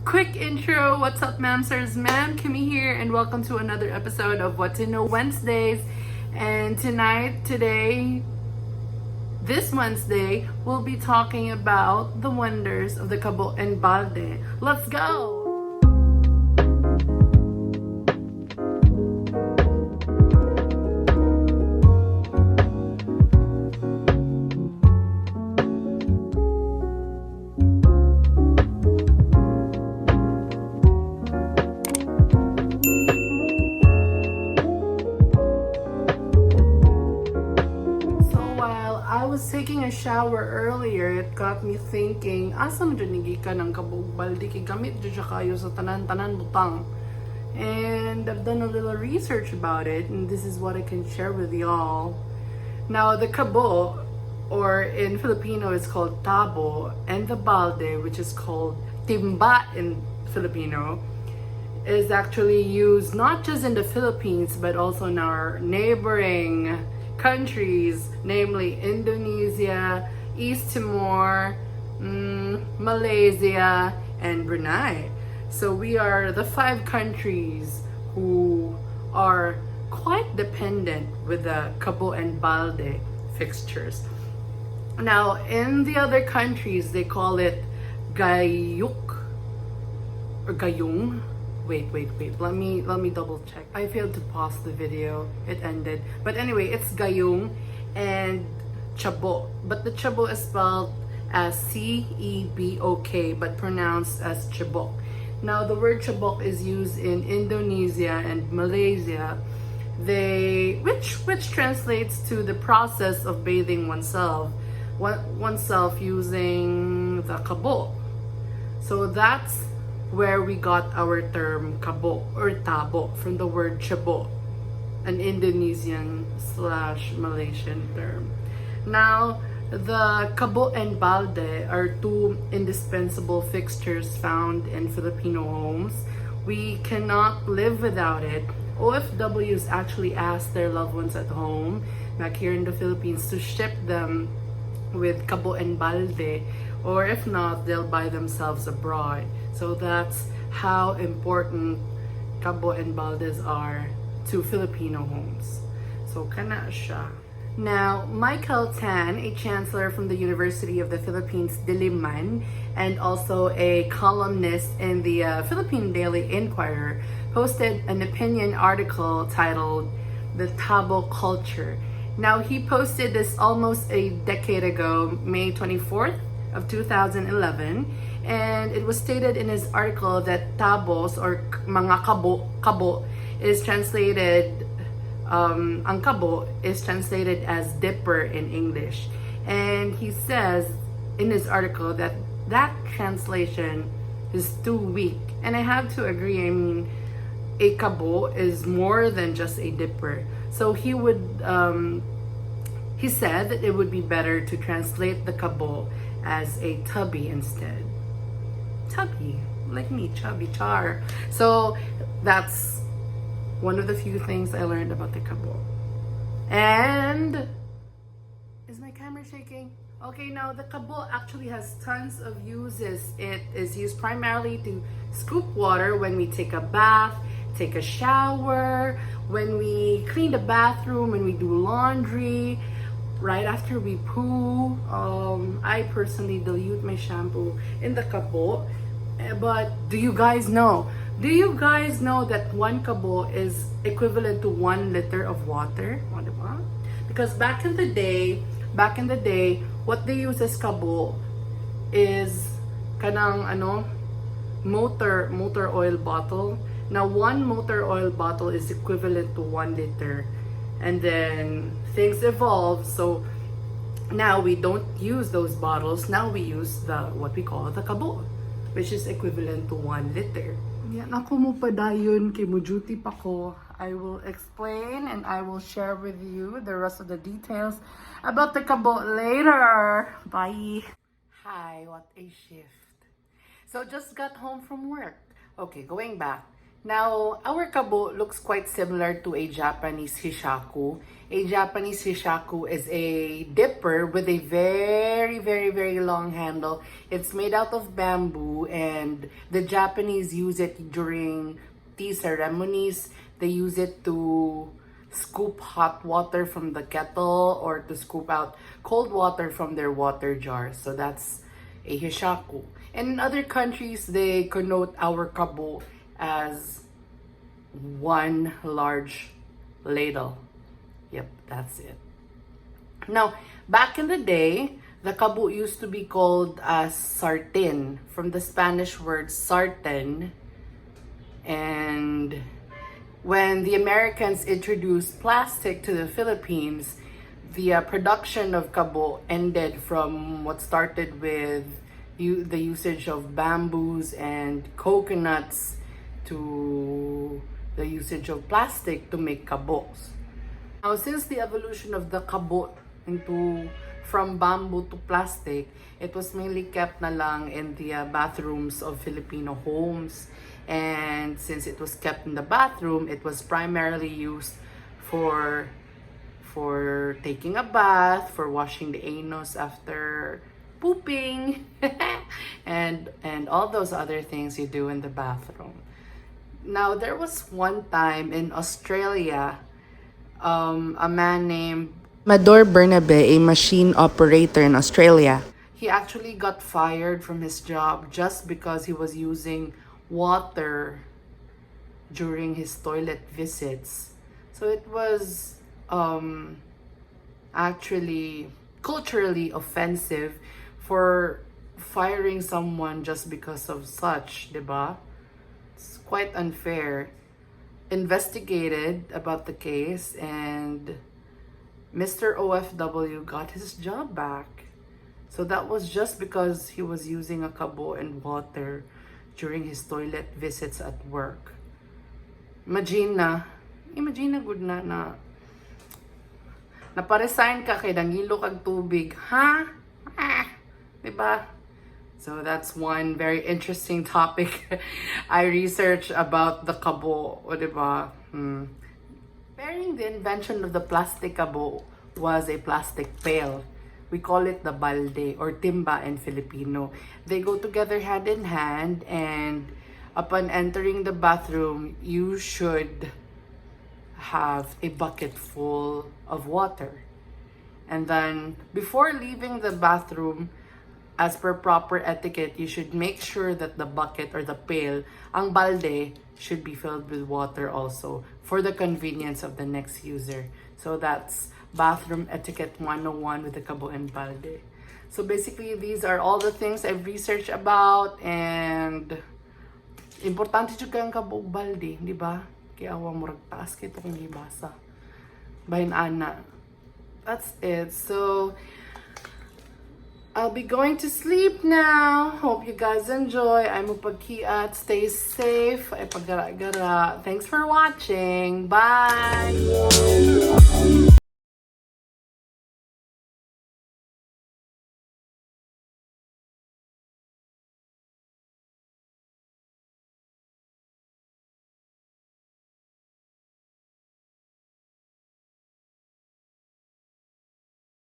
Quick intro. What's up, Mamsters? Ma'am, Kimi here, and welcome to another episode of What to Know Wednesdays. And this Wednesday, we'll be talking about the wonders of the Kabo and Balde. Let's go! Taking a shower earlier, it got me thinking, asa mo dyan ka ng kabog balde kay gamit dyan siya kayo sa tanan-tanan butang. And I've done a little research about it, and this is what I can share with y'all. Now, the kabo, or in Filipino it's called Tabo, and the balde, which is called Timba in Filipino, is actually used not just in the Philippines but also in our neighboring countries, namely Indonesia, East Timor, Malaysia, and Brunei. So we are the 5 countries who are quite dependent with the Kabo and Balde fixtures. Now, in the other countries, they call it gayuk or gayung. Wait. Let me double check. I failed to pause the video. It ended. But anyway, it's gayung and chabo. But the chabo is spelled as C-E-B-O-K but pronounced as chabok. Now, the word chabok is used in Indonesia and Malaysia. Which translates to the process of bathing oneself using the kabo. So that's where we got our term kabo or tabo from the word chabo, an Indonesian/Malaysian term. Now, the kabo and balde are 2 indispensable fixtures found in Filipino homes. We cannot live without it. OFWs actually ask their loved ones at home, back here in the Philippines, to ship them with kabo and balde, or if not, they'll buy themselves abroad. So that's how important Kabo and Baldes are to Filipino homes. So kana siya. Now, Michael Tan, a chancellor from the University of the Philippines, Diliman, and also a columnist in the Philippine Daily Inquirer, posted an opinion article titled "The Tabo Culture." Now, he posted this almost a decade ago, May 24th of 2011, and it was stated in his article that tabos or mga kabo is translated, ang kabo is translated as dipper in English. And he says in his article that that translation is too weak. And I have to agree. I mean, a kabo is more than just a dipper. So he said that it would be better to translate the kabo as a tubby instead. Tubby, like me, chubby char. So that's one of the few things I learned about the kabo. And is my camera shaking? Okay, now the kabo actually has tons of uses. It is used primarily to scoop water when we take a bath, take a shower, when we clean the bathroom, when we do laundry, right after we poo. I personally dilute my shampoo in the kabo. But do you guys know that 1 kabo is equivalent to 1 liter of water? Because back in the day, what they use as kabo is kanang motor oil bottle. Now, 1 motor oil bottle is equivalent to 1 liter. And then things evolve, so now we don't use those bottles. Now we use what we call the kabo, which is equivalent to 1 liter. Yan ako mo pa dayon kay mo duty pa ko. I will explain and I will share with you the rest of the details about the kabo later. Bye. Hi, what a shift. So just got home from work. Okay, going back. Now, our kabo looks quite similar to a Japanese hishaku. A Japanese hishaku is a dipper with a very, very, very long handle. It's made out of bamboo, and the Japanese use it during tea ceremonies. They use it to scoop hot water from the kettle or to scoop out cold water from their water jars. So that's a hishaku. And in other countries, they connote our kabo as one large ladle. Yep, that's it. Now, back in the day, the kabo used to be called as sartén, from the Spanish word sartén. And when the Americans introduced plastic to the Philippines, the production of kabo ended from what started with the usage of bamboos and coconuts to the usage of plastic to make kabos. Now, since the evolution of the kabo from bamboo to plastic, it was mainly kept na lang in the bathrooms of Filipino homes. And since it was kept in the bathroom, it was primarily used for taking a bath, for washing the anus after pooping, and all those other things you do in the bathroom. Now, there was one time in Australia, a man named Mador Bernabe, a machine operator in Australia. He actually got fired from his job just because he was using water during his toilet visits. So it was actually culturally offensive for firing someone just because of such, diba? It's quite unfair. Investigated about the case, and Mr. OFW got his job back. So that was just because he was using a kabo and water during his toilet visits at work. Imagine na good na naparesign ka kay dangilo kag tubig, ha? Diba? So that's one very interesting topic I researched about the kabo, o diba? Bearing the invention of the plastic kabo was a plastic pail. We call it the balde or timba in Filipino. They go together hand in hand, and upon entering the bathroom, you should have a bucket full of water. And then before leaving the bathroom, as per proper etiquette, you should make sure that the bucket or the pail, ang balde, should be filled with water also for the convenience of the next user. So that's bathroom etiquette 101 with the kabo and balde. So basically, these are all the things I've researched about, and importante jud kang kabo ug balde, di ba? Kaya awa mo rag taas kay to kung gibasa. Bahin ana. That's it. So I'll be going to sleep now. Hope you guys enjoy. I'm upagkiat. Stay safe. Ay paggara-gara. Thanks for watching. Bye!